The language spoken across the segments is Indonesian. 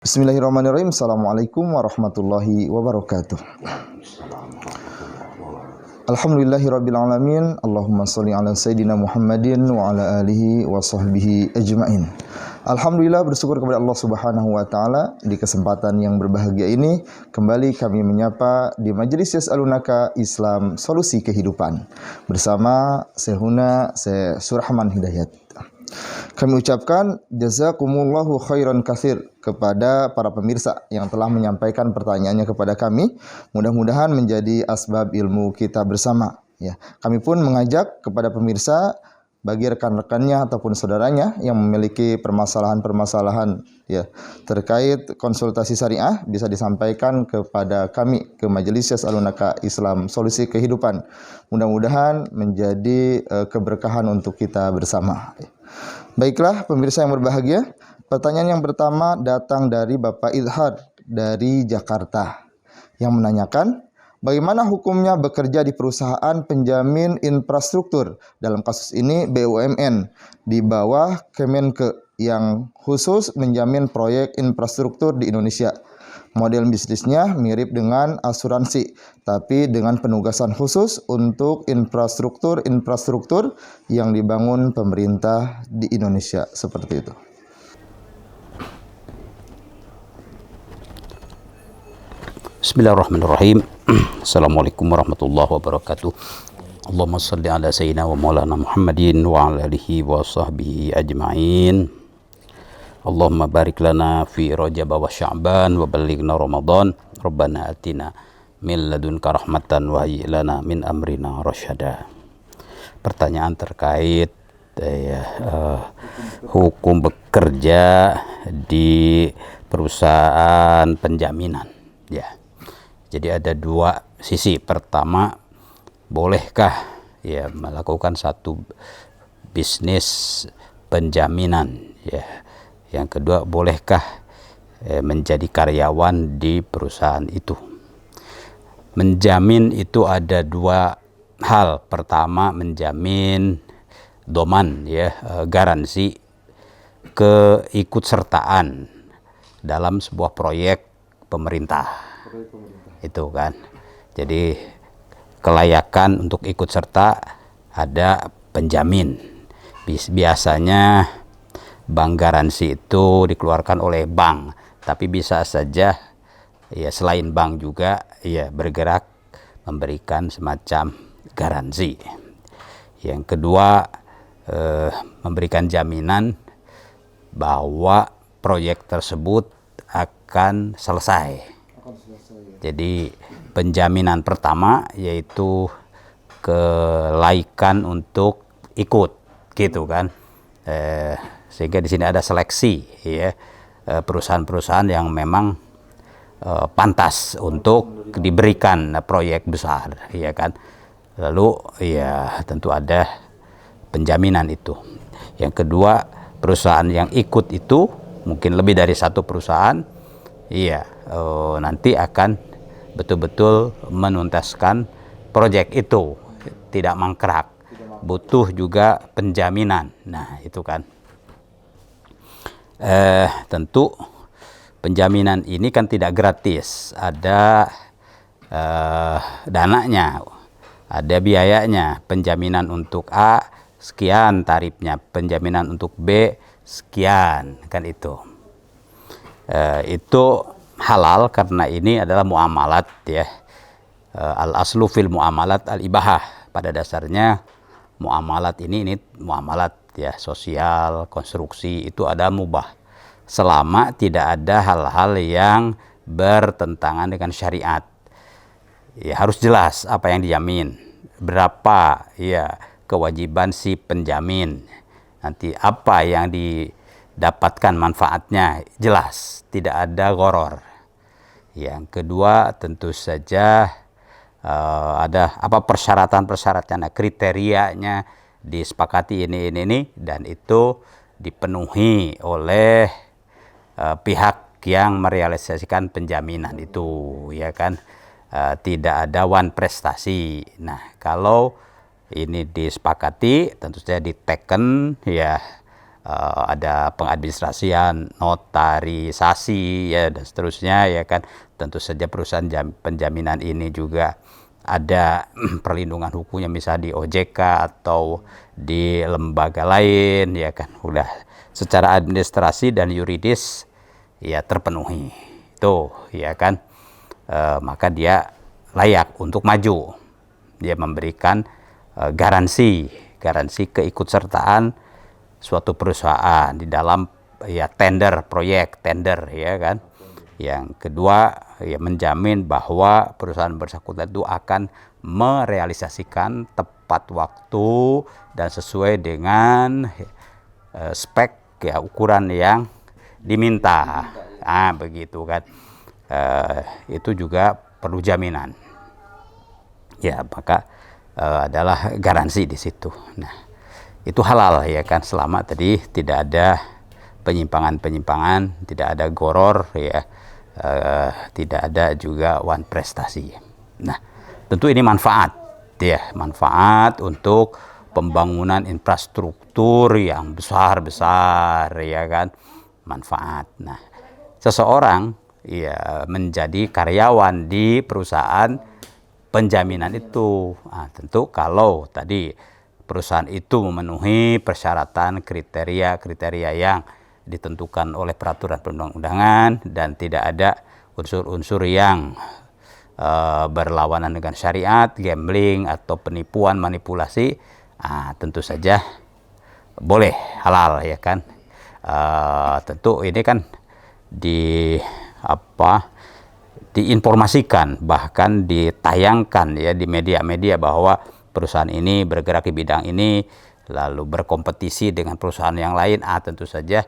Bismillahirrahmanirrahim. Assalamualaikum warahmatullahi wabarakatuh. Alhamdulillahirabbil alamin. Allahumma shalli ala sayidina Muhammadin wa ala alihi wa sahbihi ajmain. Alhamdulillah, bersyukur kepada Allah Subhanahu wa taala di kesempatan yang berbahagia ini kembali kami menyapa di Majelis Yas'alunaka Islam Solusi Kehidupan bersama Syekhuna Syekh Surahman Hidayat. Kami ucapkan jazakumullahu khairan katsir kepada para pemirsa yang telah menyampaikan pertanyaannya kepada kami. Mudah-mudahan menjadi asbab ilmu kita bersama. Ya, kami pun mengajak kepada pemirsa bagi rekan-rekannya ataupun saudaranya yang memiliki permasalahan-permasalahan ya terkait konsultasi syariah bisa disampaikan kepada kami ke Majelis Yas'alunaka Islam Solusi Kehidupan. Mudah-mudahan menjadi keberkahan untuk kita bersama. Baiklah pemirsa yang berbahagia, pertanyaan yang pertama datang dari Bapak Ilhad dari Jakarta yang menanyakan bagaimana hukumnya bekerja di perusahaan penjamin infrastruktur, dalam kasus ini BUMN, di bawah Kemenke yang khusus menjamin proyek infrastruktur di Indonesia. Model bisnisnya mirip dengan asuransi, tapi dengan penugasan khusus untuk infrastruktur yang dibangun pemerintah di Indonesia, seperti itu. Bismillahirrahmanirrahim. Assalamualaikum warahmatullahi wabarakatuh. Allahumma salli ala sayyidina wa maulana Muhammadin wa ala alihi wa sahbihi ajma'in. Allahumma barik lana fi Rajab wa Sya'ban wa ballighna Ramadan. Rabbana atina min ladunka rahmatan wa hayyi lana min amrina rasyada. Pertanyaan terkait hukum bekerja di perusahaan penjaminan. Ya. Jadi ada dua sisi. Pertama, bolehkah ya melakukan satu bisnis penjaminan ya. Yang kedua, bolehkah menjadi karyawan di perusahaan itu. Menjamin itu ada dua hal. Pertama, menjamin doman ya, garansi keikutsertaan dalam sebuah proyek pemerintah. Itu kan. Jadi kelayakan untuk ikut serta ada penjamin. Biasanya bank garansi itu dikeluarkan oleh bank, tapi bisa saja ya selain bank juga ya bergerak memberikan semacam garansi. Yang kedua, memberikan jaminan bahwa proyek tersebut akan selesai. Jadi penjaminan pertama yaitu kelaikan untuk ikut, gitu kan. Sehingga di sini ada seleksi ya, perusahaan-perusahaan yang memang pantas untuk diberikan proyek besar, ya kan. Lalu ya tentu ada penjaminan itu. Yang kedua, perusahaan yang ikut itu mungkin lebih dari satu perusahaan, iya nanti akan betul-betul menuntaskan proyek itu, tidak mangkrak, butuh juga penjaminan. Nah itu kan. Tentu penjaminan ini kan tidak gratis, ada dananya, ada biayanya. Penjaminan untuk A sekian tarifnya, penjaminan untuk B sekian, kan itu. Itu halal karena ini adalah muamalat ya. Al aslu fil muamalat al ibahah. Pada dasarnya muamalat ini muamalat ya, sosial, konstruksi itu ada mubah selama tidak ada hal-hal yang bertentangan dengan syariat. Ya harus jelas apa yang dijamin, berapa ya kewajiban si penjamin, nanti apa yang didapatkan manfaatnya, jelas, tidak ada gharar. Yang kedua tentu saja ada apa persyaratan-persyaratannya, kriterianya disepakati ini dan itu dipenuhi oleh pihak yang merealisasikan penjaminan itu, ya kan. Tidak ada wan prestasi. Nah kalau ini disepakati tentu saja diteken ya ada pengadministrasian, notarisasi, ya dan seterusnya, ya kan. Tentu saja perusahaan penjaminan ini juga ada perlindungan hukumnya, misalnya di OJK atau di lembaga lain, ya kan. Udah secara administrasi dan yuridis ya terpenuhi itu, ya kan. Maka dia layak untuk maju. Dia memberikan garansi keikutsertaan suatu perusahaan di dalam ya proyek tender, ya kan. Yang kedua, ya menjamin bahwa perusahaan bersangkutan itu akan merealisasikan tepat waktu dan sesuai dengan spek, ya ukuran yang diminta. Begitu kan. Itu juga perlu jaminan. Ya, maka adalah garansi di situ. Nah, itu halal, ya kan, selama tadi tidak ada penyimpangan, tidak ada goror, ya, tidak ada juga wan prestasi. Nah, tentu ini manfaat, ya, manfaat untuk pembangunan infrastruktur yang besar, ya kan, manfaat. Nah, seseorang ya menjadi karyawan di perusahaan penjaminan itu, tentu kalau tadi perusahaan itu memenuhi persyaratan kriteria yang ditentukan oleh peraturan perundang-undangan dan tidak ada unsur-unsur yang berlawanan dengan syariat, gambling atau penipuan, manipulasi, tentu saja boleh, halal, ya kan. Tentu ini kan diinformasikan, bahkan ditayangkan, ya, di media-media bahwa perusahaan ini bergerak di bidang ini, lalu berkompetisi dengan perusahaan yang lain, tentu saja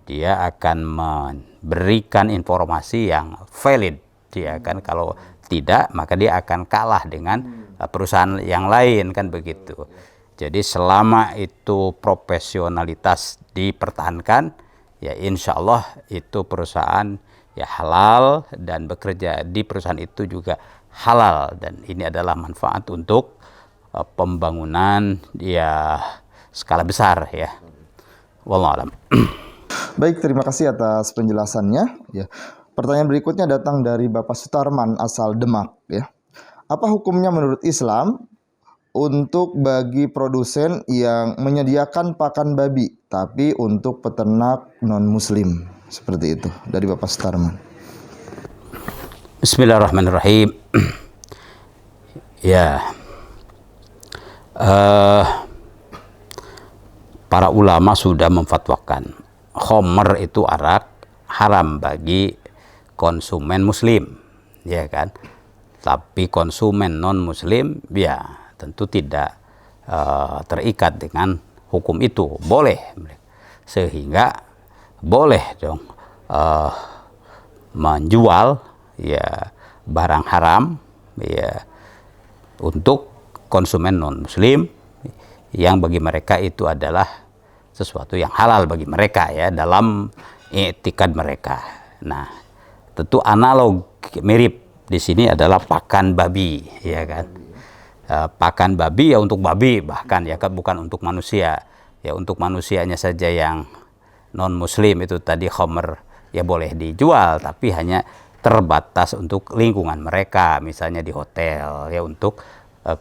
dia akan memberikan informasi yang valid, dia kan. Kalau tidak, maka dia akan kalah dengan perusahaan yang lain, kan begitu. Jadi selama itu profesionalitas dipertahankan, ya insya Allah itu perusahaan ya halal, dan bekerja di perusahaan itu juga halal, dan ini adalah manfaat untuk pembangunan ya skala besar, ya. Wallahu a'lam. Baik, terima kasih atas penjelasannya. Ya. Pertanyaan berikutnya datang dari Bapak Sutarman asal Demak. Ya. Apa hukumnya menurut Islam untuk bagi produsen yang menyediakan pakan babi, tapi untuk peternak non-Muslim? Seperti itu dari Bapak Sutarman. Bismillahirrahmanirrahim. Ya. Para ulama sudah memfatwakan khamr itu arak haram bagi konsumen muslim, ya kan. Tapi konsumen non muslim ya tentu tidak terikat dengan hukum itu, boleh, sehingga boleh dong menjual ya barang haram ya untuk konsumen non muslim yang bagi mereka itu adalah sesuatu yang halal bagi mereka, ya, dalam i'tikad mereka. Nah, tentu analog mirip di sini adalah pakan babi, ya kan. Pakan babi ya untuk babi, bahkan ya kan, bukan untuk manusia. Ya untuk manusianya saja yang non muslim itu tadi khamr ya boleh dijual, tapi hanya terbatas untuk lingkungan mereka, misalnya di hotel, ya untuk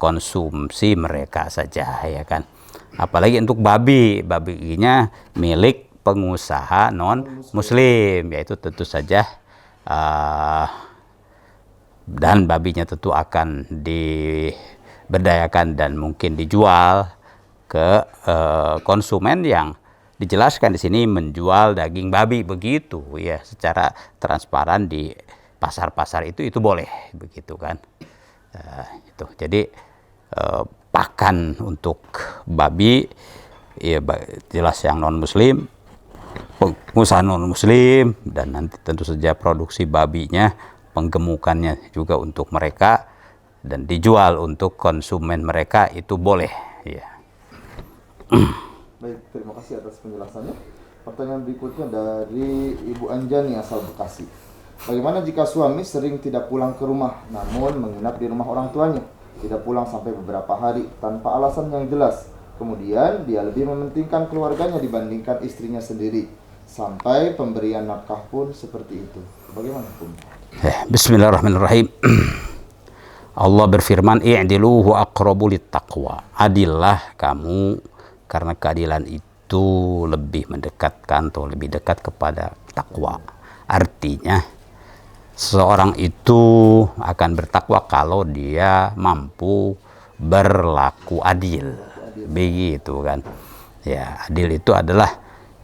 konsumsi mereka saja, ya kan. Apalagi untuk babinya milik pengusaha non muslim, yaitu tentu saja dan babinya tentu akan diberdayakan dan mungkin dijual ke konsumen yang dijelaskan di sini menjual daging babi, begitu, ya, secara transparan di pasar-pasar itu boleh, begitu kan. Itu jadi pakan untuk babi ya jelas yang non muslim, pengusaha non muslim, dan nanti tentu saja produksi babinya, penggemukannya juga untuk mereka dan dijual untuk konsumen mereka, itu boleh, ya. Baik, terima kasih atas penjelasannya. Pertanyaan berikutnya dari Ibu Anjani asal Bekasi. Bagaimana jika suami sering tidak pulang ke rumah, namun menginap di rumah orang tuanya, tidak pulang sampai beberapa hari tanpa alasan yang jelas? Kemudian dia lebih mementingkan keluarganya dibandingkan istrinya sendiri, sampai pemberian nafkah pun seperti itu. Bagaimana hukum? Bismillahirrahmanirrahim. Allah berfirman, i'dilu huwa aqrabu littaqwa. Adillah kamu, karena keadilan itu lebih mendekatkan atau lebih dekat kepada takwa. Artinya seseorang itu akan bertakwa kalau dia mampu berlaku adil. Begitu kan. Ya, adil itu adalah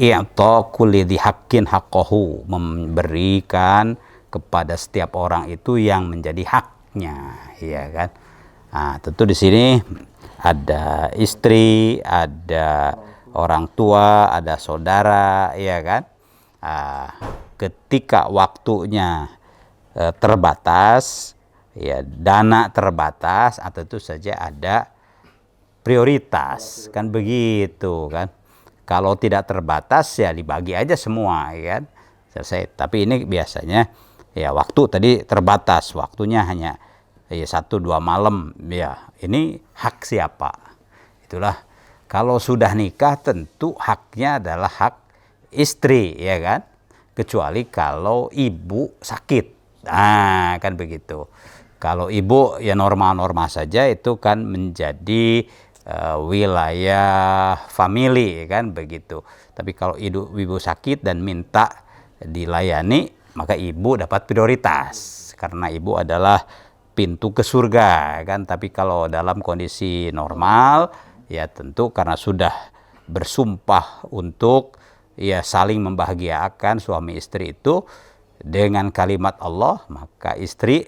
i'ta kulli dzi haqqin haqqahu, memberikan kepada setiap orang itu yang menjadi haknya, ya kan. Nah, tentu di sini ada istri, ada orang tua, ada saudara, ya kan. Ketika waktunya terbatas, ya dana terbatas, atau tentu saja ada prioritas, kan begitu kan. Kalau tidak terbatas ya dibagi aja semua, ya kan, selesai. Tapi ini biasanya ya waktu tadi terbatas, waktunya hanya ya 1-2 malam, ya ini hak siapa? Itulah, kalau sudah nikah tentu haknya adalah hak istri, ya kan, kecuali kalau ibu sakit. Nah, kan begitu. Kalau ibu ya normal-normal saja, itu kan menjadi wilayah family, kan begitu. Tapi kalau ibu sakit dan minta dilayani, maka ibu dapat prioritas karena ibu adalah pintu ke surga, kan. Tapi kalau dalam kondisi normal, ya tentu karena sudah bersumpah untuk ya saling membahagiakan suami istri itu dengan kalimat Allah, maka istri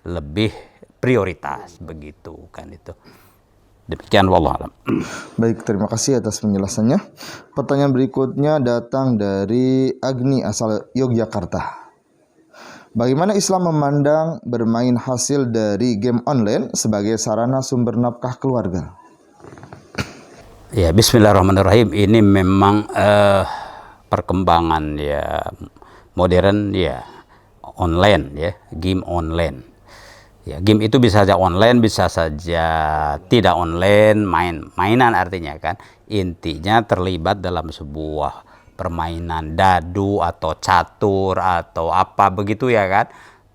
lebih prioritas, begitu kan itu. Demikian, wallahu alam. Baik, terima kasih atas penjelasannya. Pertanyaan berikutnya datang dari Agni asal Yogyakarta. Bagaimana Islam memandang bermain hasil dari game online sebagai sarana sumber nafkah keluarga? Ya, bismillahirrahmanirrahim. Ini memang perkembangan ya modern, ya online, ya game online. Ya, game itu bisa saja online, bisa saja tidak online, mainan artinya kan. Intinya terlibat dalam sebuah permainan dadu atau catur atau apa begitu, ya kan.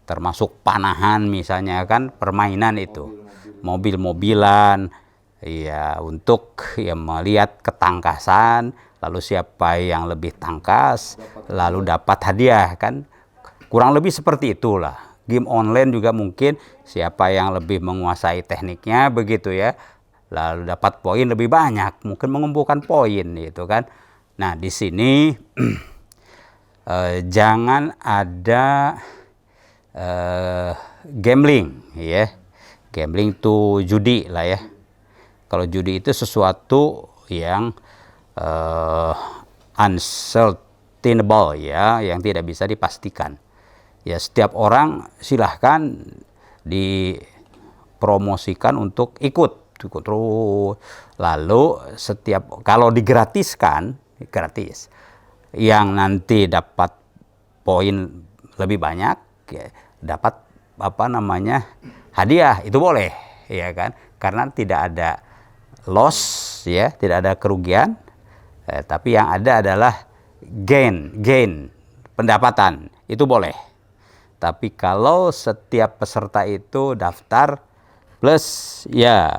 Termasuk panahan misalnya, kan, permainan itu. Mobil-mobilan, ya, untuk ya melihat ketangkasan, lalu siapa yang lebih tangkas lalu dapat hadiah, kan. Kurang lebih seperti itulah. Game online juga mungkin siapa yang lebih menguasai tekniknya, begitu ya, lalu dapat poin lebih banyak, mungkin mengumpulkan poin, gitu kan. Nah, di sini jangan ada gambling, ya. Gambling itu judi lah, ya. Kalau judi itu sesuatu yang uncertainable, ya, yang tidak bisa dipastikan. Ya, setiap orang silahkan dipromosikan untuk ikut terus. Lalu kalau digratiskan, gratis, yang nanti dapat poin lebih banyak, ya, dapat hadiah, itu boleh, ya kan, karena tidak ada loss, ya, tidak ada kerugian, tapi yang ada adalah gain, pendapatan, itu boleh. Tapi kalau setiap peserta itu daftar plus ya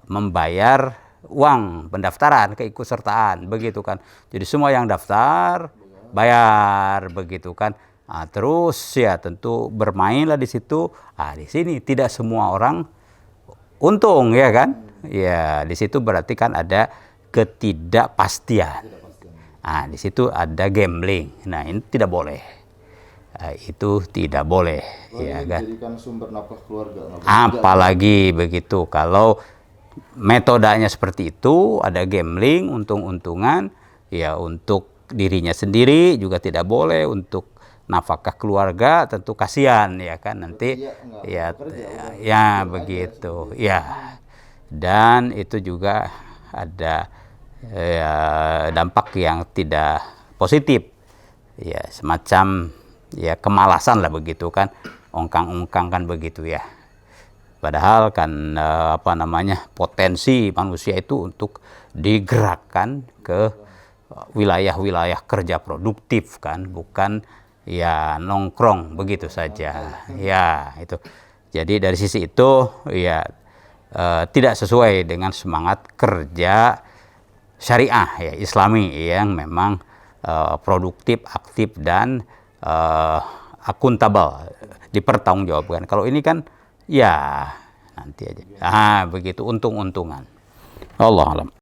membayar uang pendaftaran, keikutsertaan, begitu kan. Jadi semua yang daftar bayar, begitu kan. Nah, terus ya tentu bermainlah di situ. Di sini tidak semua orang untung, ya kan. Ya, di situ berarti kan ada ketidakpastian. Nah, di situ ada gambling. Nah, ini tidak boleh. Itu tidak boleh, ya kan. Dijadikan sumber nafkah keluarga. Apalagi begitu, kalau metodenya seperti itu, ada gambling, untung-untungan, ya untuk dirinya sendiri juga tidak boleh, untuk nafkah keluarga tentu kasihan, ya kan, nanti ya begitu, ya. Dan itu juga ada dampak yang tidak positif, ya, semacam ya kemalasan lah, begitu kan, ongkang-ongkang, kan begitu, ya. Padahal kan potensi manusia itu untuk digerakkan ke wilayah-wilayah kerja produktif kan, bukan ya nongkrong begitu saja. Ya, itu. Jadi dari sisi itu ya tidak sesuai dengan semangat kerja syariah ya Islami yang memang produktif, aktif dan akuntabel, dipertanggungjawabkan. Kalau ini kan ya nanti aja. Begitu untung-untungan. Allah alam.